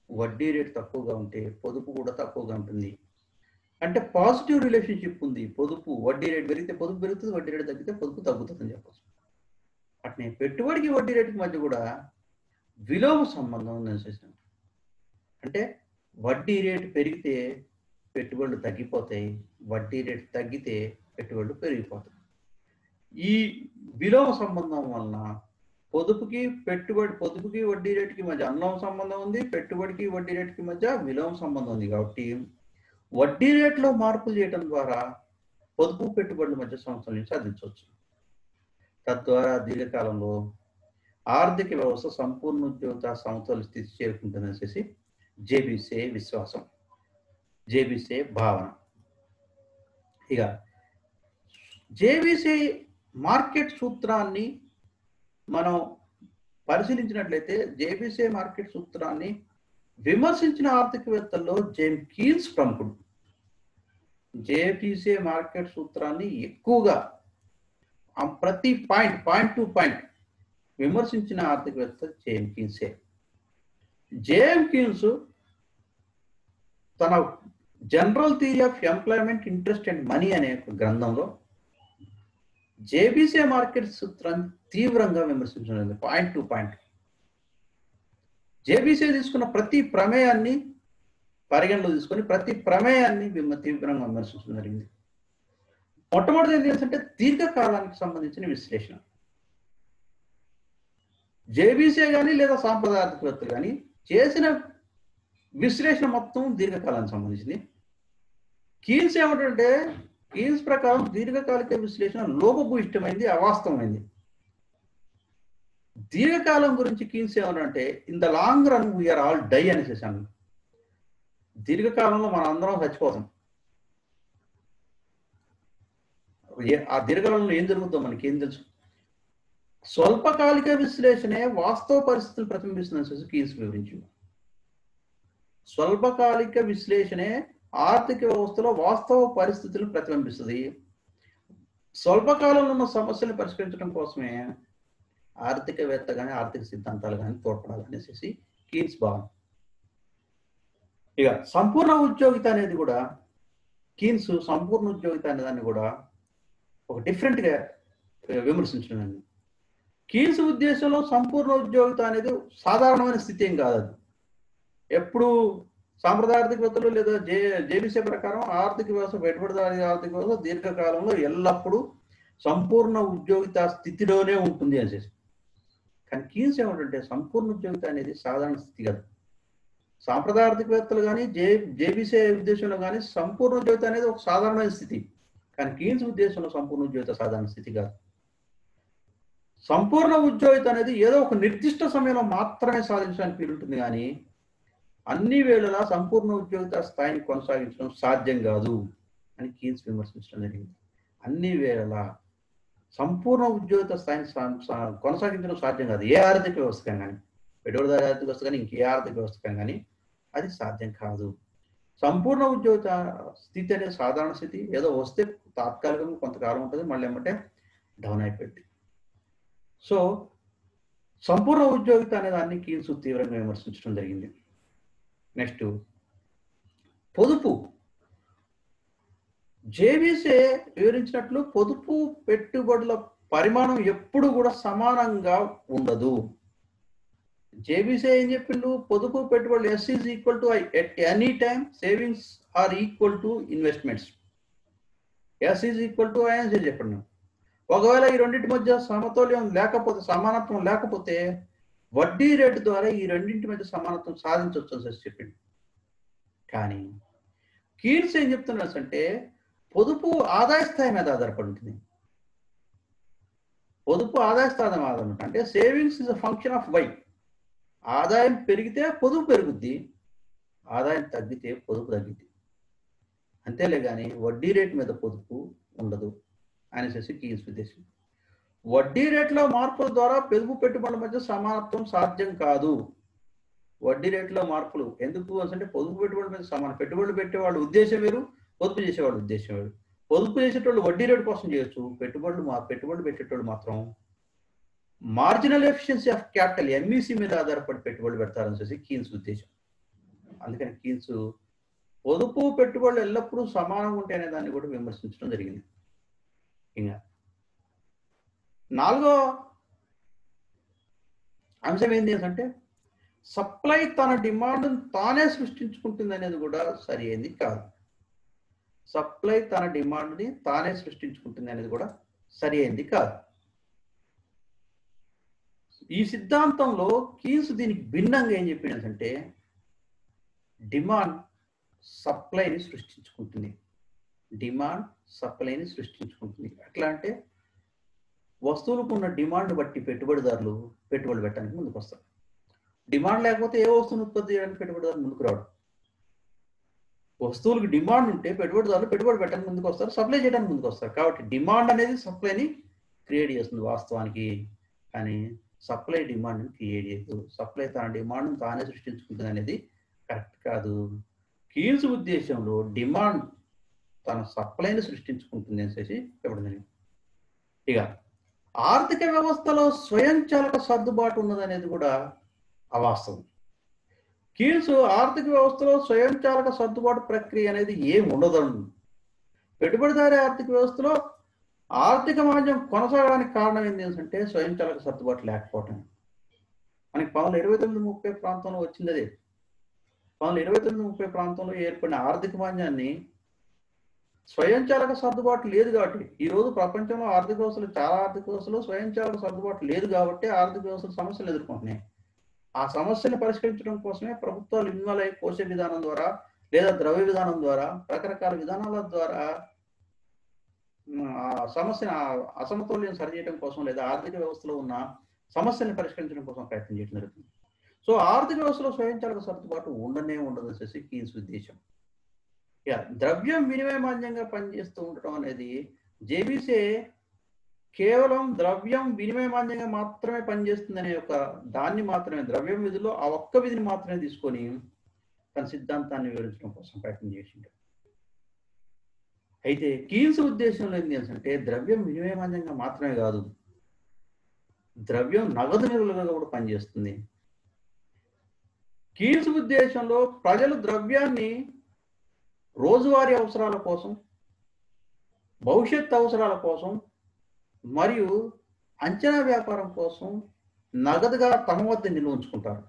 వడ్డీ రేటు తక్కువగా ఉంటే పొదుపు కూడా తక్కువగా ఉంటుంది. అంటే పాజిటివ్ రిలేషన్షిప్ ఉంది. పొదుపు వడ్డీ రేటు పెరిగితే పొదుపు పెరుగుతుంది, వడ్డీ రేటు తగ్గితే పొదుపు తగ్గుతుంది అని చెప్పచ్చు. అట్నే పెట్టుబడికి వడ్డీ రేటుకి మధ్య కూడా విలోమ సంబంధం ఉందని చూసాం. అంటే వడ్డీ రేటు పెరిగితే పెట్టుబడులు తగ్గిపోతాయి, వడ్డీ రేటు తగ్గితే పెట్టుబడులు పెరిగిపోతాయి. ఈ విలోమ సంబంధం వలన పొదుపుకి వడ్డీ రేటుకి మధ్య అనులోమ సంబంధం ఉంది, పెట్టుబడికి వడ్డీ రేటుకి మధ్య విలోమ సంబంధం ఉంది. కాబట్టి వడ్డీ రేట్లో మార్పులు చేయడం ద్వారా పొదుపు పెట్టుబడుల మధ్య సమతుల్యం సాధించవచ్చు. తద్వారా దీర్ఘకాలంలో ఆర్థిక వ్యవస్థ సంపూర్ణ ఉద్యోగ సమతుల్య స్థితి చేరుకుంటుందనేసి జేబీసీ విశ్వాసం, జేబీసీ భావన. ఇక జేబీసీ మార్కెట్ సూత్రాన్ని మనం పరిశీలించినట్లయితే జేబీసీ మార్కెట్ సూత్రాన్ని విమర్శించిన ఆర్థికవేత్తల్లో జేమ్స్ కీన్స్ ప్రముఖుడు. జేబీసీ మార్కెట్ సూత్రాన్ని ఎక్కువగా ప్రతి పాయింట్ టు పాయింట్ విమర్శించిన ఆర్థికవేత్త జేమ్స్ కీన్సే. జేమ్స్ కీన్స్ తన general theory of employment, interest and money అనే ఒక గ్రంథంలో జేబీసీ మార్కెట్ సూత్రాన్ని తీవ్రంగా విమర్శించడం పాయింట్ టు పాయింట్. జేబీసీ తీసుకున్న ప్రతి ప్రమేయాన్ని పరిగణలో తీసుకొని ప్రతి ప్రమేయాన్ని తీవ్రంగా విమర్శించడం జరిగింది. మొట్టమొదటి ఏం చేస్తుంటే దీర్ఘకాలానికి సంబంధించిన విశ్లేషణ. జేబీసీ కానీ లేదా సాంప్రదాయ ఆర్థికవేత్తలు కానీ చేసిన విశ్లేషణ మొత్తం దీర్ఘకాలానికి సంబంధించింది. కీన్స్ ఏమిటంటే కీన్స్ ప్రకారం దీర్ఘకాలిక విశ్లేషణ లోపభూయిష్టమైంది, అవాస్తవమైంది. దీర్ఘకాలం గురించి కీన్స్ ఏమంటే in the long run we are all die అనేసేసాను. దీర్ఘకాలంలో మనం అందరం చచ్చిపోతాం. ఆ దీర్ఘకాలంలో ఏం జరుగుతుందో మనకి ఏం తెలుసు. స్వల్పకాలిక విశ్లేషణే వాస్తవ పరిస్థితులు ప్రతిబింబిస్తుందని కీన్స్ వివరించింది. స్వల్పకాలిక విశ్లేషణే ఆర్థిక వ్యవస్థలో వాస్తవ పరిస్థితులను ప్రతిబింబిస్తుంది. స్వల్పకాలంలో ఉన్న సమస్యలను పరిష్కరించడం కోసమే ఆర్థికవేత్త కానీ ఆర్థిక సిద్ధాంతాలు కానీ తోడ్పడాలనేసి కీన్స్ భావన. ఇక సంపూర్ణ ఉద్యోగిత అనేది కూడా కీన్స్ సంపూర్ణ ఉద్యోగిత అనే దాన్ని కూడా ఒక డిఫరెంట్గా విమర్శించడం. కీన్స్ ఉద్దేశంలో సంపూర్ణ ఉద్యోగిత అనేది సాధారణమైన స్థితి ఏం కాదు. అది ఎప్పుడు సాంప్రదాయ ఆర్థికవేత్తలు లేదా జేబీసీ ప్రకారం ఆర్థిక వ్యవస్థ, పెట్టుబడిదారీ ఆర్థిక వ్యవస్థ దీర్ఘకాలంలో ఎల్లప్పుడూ సంపూర్ణ ఉద్యోగిత స్థితిలోనే ఉంటుంది అనేసి. కానీ కీన్స్ ఏమిటంటే సంపూర్ణ ఉద్యోగిత అనేది సాధారణ స్థితి కాదు. సాంప్రదాయ ఆర్థికవేత్తలు కానీ జేబీసీ ఉద్దేశంలో కానీ సంపూర్ణ ఉద్యోగిత అనేది ఒక సాధారణమైన స్థితి. కానీ కీన్స్ ఉద్దేశంలో సంపూర్ణ ఉద్యోగిత సాధారణ స్థితి కాదు. సంపూర్ణ ఉద్యోగిత అనేది ఏదో ఒక నిర్దిష్ట సమయంలో మాత్రమే సాధించడానికి వీలుంటుంది, కానీ అన్ని వేళలా సంపూర్ణ ఉద్యోగిత స్థాయిని కొనసాగించడం సాధ్యం కాదు అని కీన్స్ విమర్శించడం జరిగింది. అన్ని వేళలా సంపూర్ణ ఉద్యోగిత స్థాయిని కొనసాగించడం సాధ్యం కాదు. ఏ ఆర్థిక వ్యవస్థ కానీ, పెట్టుబడిదారీ ఆర్థిక వ్యవస్థ కానీ ఇంకే ఆర్థిక వ్యవస్థ కానీ అది సాధ్యం కాదు. సంపూర్ణ ఉద్యోగిత స్థితి అనేది సాధారణ స్థితి. ఏదో వస్తే తాత్కాలికంగా కొంతకాలం ఉంటుంది, మళ్ళీ ఏమంటే డౌన్ అయిపోయింది. సో సంపూర్ణ ఉద్యోగిత అనే దాన్ని కీన్స్ తీవ్రంగా విమర్శించడం జరిగింది. నెక్స్ట్ పొదుపు. జేబీసీ వివరించినట్లు పొదుపు పెట్టుబడుల పరిమాణం ఎప్పుడు కూడా సమానంగా ఉండదు. జేబీసీ ఏం చెప్పిండు, పొదుపు పెట్టుబడులు S is equal to I at any time, savings are equal to investments. S is equal to I అని చెప్పండి. ఒకవేళ ఈ రెండింటి మధ్య సమతుల్యం లేకపోతే, సమానత్వం లేకపోతే వడ్డీ రేటు ద్వారా ఈ రెండింటి మధ్య సమానత్వం సాధించవచ్చు అని చెప్పింది. కానీ కీన్స్ ఏం చెప్తున్నారు అంటే పొదుపు ఆదాయ స్థాయి మీద ఆధారపడి ఉంటుంది. పొదుపు ఆదాయ స్థాయి మీద ఆధారపడి అంటే savings is a function of Y. ఆదాయం పెరిగితే పొదుపు పెరుగుద్ది, ఆదాయం తగ్గితే పొదుపు తగ్గిద్ది. అంతేలే కానీ వడ్డీ రేటు మీద పొదుపు ఉండదు అనేసి కీన్స్ ఉద్దేశం. వడ్డీ రేట్లో మార్పుల ద్వారా పొదుపు పెట్టుబడుల మధ్య సమానత్వం సాధ్యం కాదు. వడ్డీ రేట్లో మార్పులు ఎందుకు అంటే పొదుపు పెట్టుబడుల మీద సమానం. పెట్టుబడులు పెట్టేవాళ్ళు ఉద్దేశం వేరు, పొదుపు చేసేవాళ్ళు ఉద్దేశం వేరు. పొదుపు చేసేటోళ్ళు వడ్డీ రేటు కోసం చేయొచ్చు, పెట్టుబడులు పెట్టేటోళ్ళు మాత్రం marginal efficiency of capital MEC మీద ఆధారపడి పెట్టుబడులు పెడతారని కీన్స్ ఉద్దేశం. అందుకని కీన్స్ పొదుపు పెట్టుబడులు ఎల్లప్పుడూ సమానంగా ఉంటాయి అనే దాన్ని కూడా విమర్శించడం జరిగింది. ఇంకా నాలుగో అంశం ఏంటి అంటే సప్లై తన డిమాండ్ తానే సృష్టించుకుంటుంది అనేది కూడా సరి అయింది కాదు. సప్లై తన డిమాండ్ని తానే సృష్టించుకుంటుంది అనేది కూడా సరి అయింది కాదు. ఈ సిద్ధాంతంలో కీన్స్ దీనికి భిన్నంగా ఏం చెప్పిందంటే డిమాండ్ సప్లైని సృష్టించుకుంటుంది. డిమాండ్ సప్లైని సృష్టించుకుంటుంది. ఎట్లా అంటే వస్తువులకు ఉన్న డిమాండ్ బట్టి పెట్టుబడిదారులు పెట్టుబడి పెట్టడానికి ముందుకు వస్తారు. డిమాండ్ లేకపోతే ఏ వస్తువును ఉత్పత్తి చేయడానికి పెట్టుబడిదారులు ముందుకు రావడం. వస్తువులకు డిమాండ్ ఉంటే పెట్టుబడిదారులు పెట్టుబడి పెట్టడానికి ముందుకు వస్తారు, సప్లై చేయడానికి ముందుకు వస్తారు. కాబట్టి డిమాండ్ అనేది సప్లైని క్రియేట్ చేస్తుంది వాస్తవానికి. కానీ సప్లై డిమాండ్ని క్రియేట్ చేయదు. సప్లై తన డిమాండ్ను తానే సృష్టించుకుంటుంది అనేది కరెక్ట్ కాదు. కీన్స్ ఉద్దేశంలో డిమాండ్ తన సప్లైని సృష్టించుకుంటుంది అనేసి చెప్పడం జరిగింది. ఇక ఆర్థిక వ్యవస్థలో స్వయంచాలక సర్దుబాటు ఉన్నదనేది కూడా అవాస్తవం. కీన్స్ ఆర్థిక వ్యవస్థలో స్వయంచాలక సర్దుబాటు ప్రక్రియ అనేది ఏమి ఉండదండి. పెట్టుబడిదారీ ఆర్థిక వ్యవస్థలో ఆర్థిక మాంద్యం కొనసాగడానికి కారణం ఏంటంటే స్వయంచాలక సర్దుబాటు లేకపోవటం. మనకి 1929-30 ప్రాంతంలో వచ్చింది అదే. 1929-30 ప్రాంతంలో ఏర్పడిన ఆర్థిక మాంద్యాన్ని స్వయంచాలక సర్దుబాటు లేదు కాబట్టి, ఈ రోజు ప్రపంచంలో ఆర్థిక వ్యవస్థలు చాలా ఆర్థిక వ్యవస్థలు స్వయంచాలక సర్దుబాటు లేదు కాబట్టి ఆర్థిక వ్యవస్థలు సమస్యలు ఎదుర్కొంటున్నాయి. ఆ సమస్యను పరిష్కరించడం కోసమే ప్రభుత్వాలు ఇన్వాల్వ్ అయ్యి కోశ విధానం ద్వారా లేదా ద్రవ్య విధానం ద్వారా రకరకాల విధానాల ద్వారా ఆ సమస్యను అసమతుల్యం సరిచేయడం కోసం లేదా ఆర్థిక వ్యవస్థలో ఉన్న సమస్యలను పరిష్కరించడం కోసం ప్రయత్నం చేయడం జరుగుతుంది. సో ఆర్థిక వ్యవస్థలో స్వయంచాలక సర్దుబాటు ఉండదు వచ్చేసి కీన్స్ ఉద్దేశం. ద్రవ్యం వినిమయ మాధ్యంగా పనిచేస్తూ ఉండటం అనేది జేబీసీ కేవలం ద్రవ్యం వినిమయ మాధ్యంగా మాత్రమే పనిచేస్తుందనే ఒక దాన్ని మాత్రమే, ద్రవ్యం విధిలో ఆ ఒక్క విధిని మాత్రమే తీసుకొని తన సిద్ధాంతాన్ని వివరించడం కోసం ప్రయత్నం చేసిండు. అయితే కీన్స్ ఉద్దేశంలో ఏంటి అంటే ద్రవ్యం వినిమయ మాధ్యంగా మాత్రమే కాదు, ద్రవ్యం నగదు నిలువలుగా కూడా పనిచేస్తుంది. కీన్స్ ఉద్దేశంలో ప్రజలు ద్రవ్యాన్ని రోజువారీ అవసరాల కోసం, భవిష్యత్ అవసరాల కోసం మరియు అంచనా వ్యాపారం కోసం నగదుగా తమ వద్ద నిల్వ ఉంచుకుంటారు.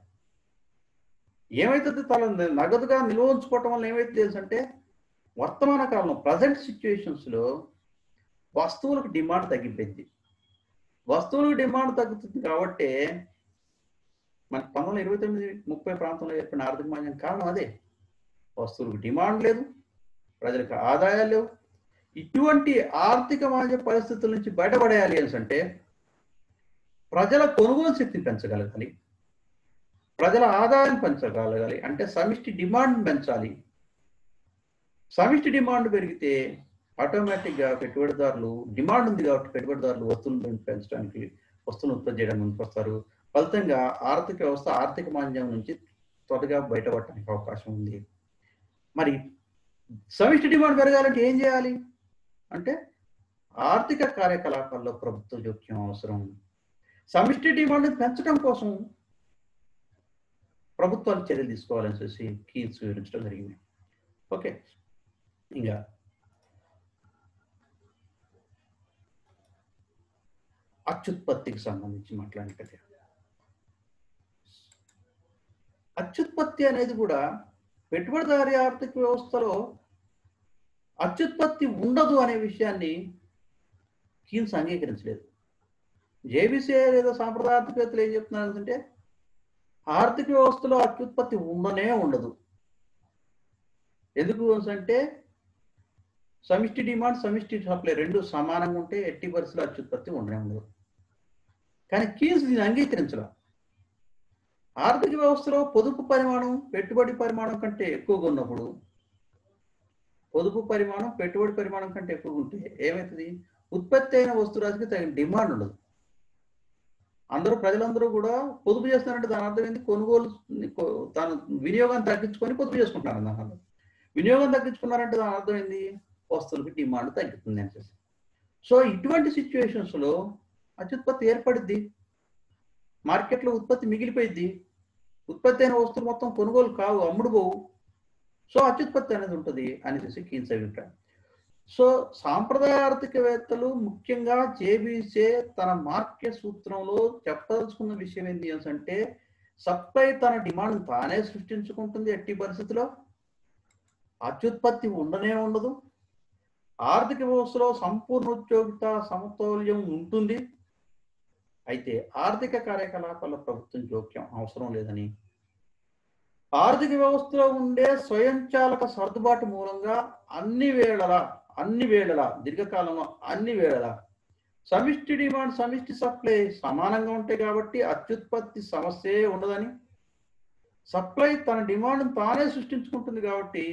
ఏమైతుంది తన నగదుగా నిల్వ ఉంచుకోవటం వల్ల ఏమైతే తెలుసంటే వర్తమాన కాలంలో ప్రజెంట్ సిచ్యువేషన్స్లో వస్తువులకు డిమాండ్ తగ్గిపోయింది. వస్తువులకు డిమాండ్ తగ్గుతుంది కాబట్టి మనకి 1929-30 ప్రాంతంలో ఏర్పడిన ఆర్థిక మాంద్యం కారణం అదే. వస్తువులకు డిమాండ్ లేదు, ప్రజలకు ఆదాయాలు లేవు. ఇటువంటి ఆర్థిక మాంద్య పరిస్థితుల నుంచి బయటపడేయాలి అంటే ప్రజల కొనుగోలు శక్తిని పెంచగలగాలి, ప్రజల ఆదాయాన్ని పెంచగలగాలి. అంటే సమిష్టి డిమాండ్ పెంచాలి. సమిష్టి డిమాండ్ పెరిగితే ఆటోమేటిక్గా పెట్టుబడిదారులు, డిమాండ్ ఉంది కాబట్టి పెట్టుబడిదారులు వస్తువులను పెంచడానికి, వస్తువులను ఉత్పత్తి చేయడానికి ముందుకు వస్తారు. ఫలితంగా ఆర్థిక వ్యవస్థ ఆర్థిక మాంద్యం నుంచి త్వరగా బయటపడటానికి అవకాశం ఉంది. మరి సమిష్టి డిమాండ్ పెరగాలంటే ఏం చేయాలి అంటే ఆర్థిక కార్యకలాపాల్లో ప్రభుత్వ జోక్యం అవసరం. సమిష్టి డిమాండ్ పెంచడం కోసం ప్రభుత్వాలు చర్యలు తీసుకోవాలని చెప్పి కీన్స్ వివరించడం జరిగింది. ఓకే, ఇంకా అత్యుత్పత్తికి సంబంధించి మాట్లాడితే అత్యుత్పత్తి అనేది కూడా పెట్టుబడిదారీ ఆర్థిక వ్యవస్థలో అత్యుత్పత్తి ఉండదు అనే విషయాన్ని కీన్స్ అంగీకరించలేదు. జేబీసీ లేదా సాంప్రదాయ ఆర్థికవేత్తలు ఏం చెప్తున్నారు అంటే ఆర్థిక వ్యవస్థలో అత్యుత్పత్తి ఉండదు. ఎందుకు అంటే సమిష్టి డిమాండ్ సమిష్టి సప్లై రెండు సమానంగా ఉంటే ఎట్టి పరిస్థితుల్లో అత్యుత్పత్తి ఉండదు. కానీ కీన్స్ దీన్ని అంగీకరించాల. ఆర్థిక వ్యవస్థలో పొదుపు పరిమాణం పెట్టుబడి పరిమాణం కంటే ఎక్కువగా ఉన్నప్పుడు, పొదుపు పరిమాణం పెట్టుబడి పరిమాణం కంటే ఎక్కువగా ఉంటే ఏమవుతుంది? ఉత్పత్తి అయిన వస్తురాశికి తగిన డిమాండ్ ఉండదు. ప్రజలందరూ కూడా పొదుపు చేస్తున్నారంటే దాని అర్థం ఏంటి? కొనుగోలు తన వినియోగాన్ని తగ్గించుకొని పొదుపు చేసుకుంటున్నారు. దాని అర్థం వినియోగం తగ్గించుకున్నారంటే దాని అర్థం ఏంటి? వస్తువులకి డిమాండ్ తగ్గుతుంది అని చెప్పి. సో ఇటువంటి సిచ్యువేషన్స్లో అత్యుత్పత్తి ఏర్పడుద్ది, మార్కెట్లో ఉత్పత్తి మిగిలిపోయిద్ది, ఉత్పత్తి అయిన వస్తువులు మొత్తం కొనుగోలు కావు, అమ్ముడుపోవు. సో అత్యుత్పత్తి అనేది ఉంటుంది అనేసి కీన్స్ అభిప్రాయం. సో సాంప్రదాయ ఆర్థికవేత్తలు ముఖ్యంగా జేబీసీ తన మార్కెట్ సూత్రంలో చెప్పదలుచుకున్న విషయం ఏంటి అంటే సప్లై తన డిమాండ్ తానే సృష్టించుకుంటుంది, ఎట్టి పరిస్థితిలో అత్యుత్పత్తి ఉండదు. ఆర్థిక వ్యవస్థలో సంపూర్ణోద్యోగిత సమతౌల్యం ఉంటుంది. అయితే ఆర్థిక కార్యకలాపాల్లో ప్రభుత్వం జోక్యం అవసరం లేదని, ఆర్థిక వ్యవస్థలో ఉండే స్వయంచాలక సర్దుబాటు మూలంగా అన్ని వేళలా దీర్ఘకాలంలో అన్ని వేళలా సమిష్టి డిమాండ్ సమిష్టి సప్లై సమానంగా ఉంటాయి కాబట్టి అత్యుత్పత్తి సమస్యే ఉండదని, సప్లై తన డిమాండ్ తానే సృష్టించుకుంటుంది కాబట్టి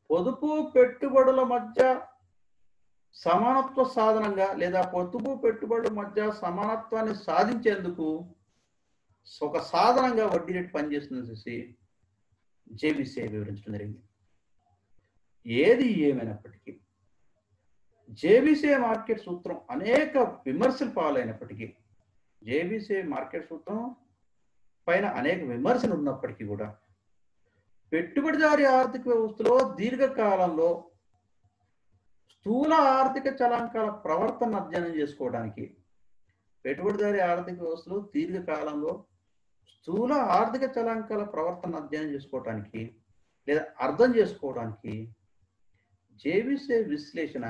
పొదుపు పెట్టుబడుల మధ్య సమానత్వ సాధనంగా లేదా పొదుపు పెట్టుబడుల మధ్య సమానత్వాన్ని సాధించేందుకు ఒక సాధనంగా వడ్డీ రేటు పనిచేస్తుందని చూసి జేబీసీఐ వివరించడం జరిగింది. ఏది ఏమైనప్పటికీ జేబీసీఐ మార్కెట్ సూత్రం అనేక విమర్శలు పాలైనప్పటికీ, జేబీసీఐ మార్కెట్ సూత్రం పైన అనేక విమర్శలు ఉన్నప్పటికీ కూడా పెట్టుబడిదారీ ఆర్థిక వ్యవస్థలో దీర్ఘకాలంలో స్థూల ఆర్థిక చలాంకాల ప్రవర్తన అధ్యయనం చేసుకోవడానికి, పెట్టుబడిదారీ ఆర్థిక వ్యవస్థలో దీర్ఘకాలంలో స్థూల ఆర్థిక చలాంకాల ప్రవర్తన అధ్యయనం చేసుకోవడానికి లేదా అర్థం చేసుకోవడానికి జేబీసీఐ విశ్లేషణ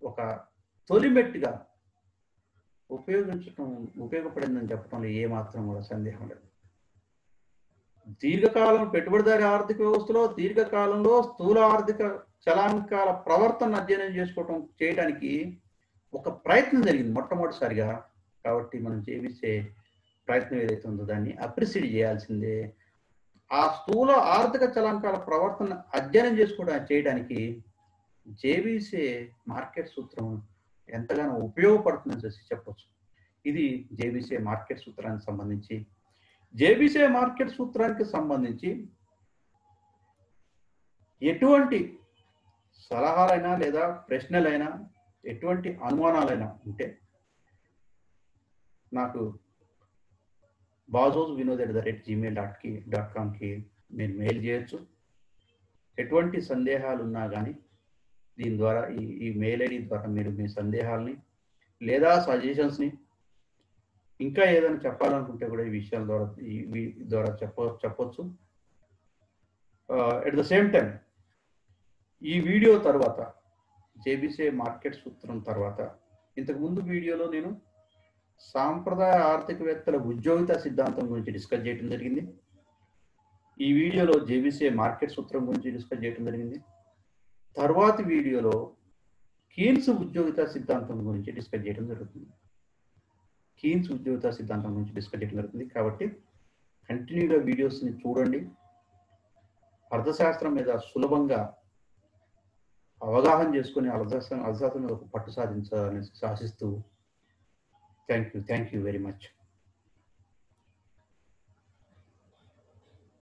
ఒక తొలిమెట్టుగా ఉపయోగపడిందని చెప్పడంలో ఏమాత్రం కూడా సందేహం లేదు. దీర్ఘకాలం పెట్టుబడిదారీ ఆర్థిక వ్యవస్థలో దీర్ఘకాలంలో స్థూల ఆర్థిక చలాంకాల ప్రవర్తన అధ్యయనం చేయడానికి ఒక ప్రయత్నం జరిగింది మొట్టమొదటిసారిగా. కాబట్టి మనం జేబీసీఐ ప్రయత్నం ఏదైతే ఉందో దాన్ని అప్రిషియేట్ చేయాల్సిందే. ఆ స్థూల ఆర్థిక చలాంకాల ప్రవర్తన అధ్యయనం చేయడానికి జేబీసీఐ మార్కెట్ సూత్రం ఎంతగానో ఉపయోగపడుతుందని చెప్పవచ్చు. ఇది జేబీసీఐ మార్కెట్ సూత్రానికి సంబంధించి. జేబీసీఐ మార్కెట్ సూత్రానికి సంబంధించి ఎటువంటి సలహాలైనా లేదా ప్రశ్నలైనా ఎటువంటి అనుమానాలైనా ఉంటే నాకు bazozvinod@gmail.com మీరు మెయిల్ చేయొచ్చు. ఎటువంటి సందేహాలు ఉన్నా కానీ దీని ద్వారా ఈ మెయిల్ ఐడి ద్వారా మీరు మీ సందేహాలని లేదా సజెషన్స్ని ఇంకా ఏదైనా చెప్పాలనుకుంటే కూడా ఈ విషయాల ద్వారా చెప్పొచ్చు. ఎట్ ద సేమ్ టైం ఈ వీడియో తర్వాత జేబీసీఐ మార్కెట్ సూత్రం తర్వాత ఇంతకుముందు వీడియోలో నేను సాంప్రదాయ ఆర్థికవేత్తల ఉద్యోగిత సిద్ధాంతం గురించి డిస్కస్ చేయడం జరిగింది. ఈ వీడియోలో జేబీసీఐ మార్కెట్ సూత్రం గురించి డిస్కస్ చేయడం జరిగింది. తర్వాతి వీడియోలో కీన్స్ ఉద్యోగిత సిద్ధాంతం గురించి డిస్కస్ చేయడం జరుగుతుంది. కాబట్టి కంటిన్యూగా వీడియోస్ని చూడండి. అర్థశాస్త్రం మీద సులభంగా అవగాహన చేసుకుని అర్థశాస్త్రం మీద ఒక పట్టు సాధించాలని ఆశిస్తూ థ్యాంక్ యూ వెరీ మచ్.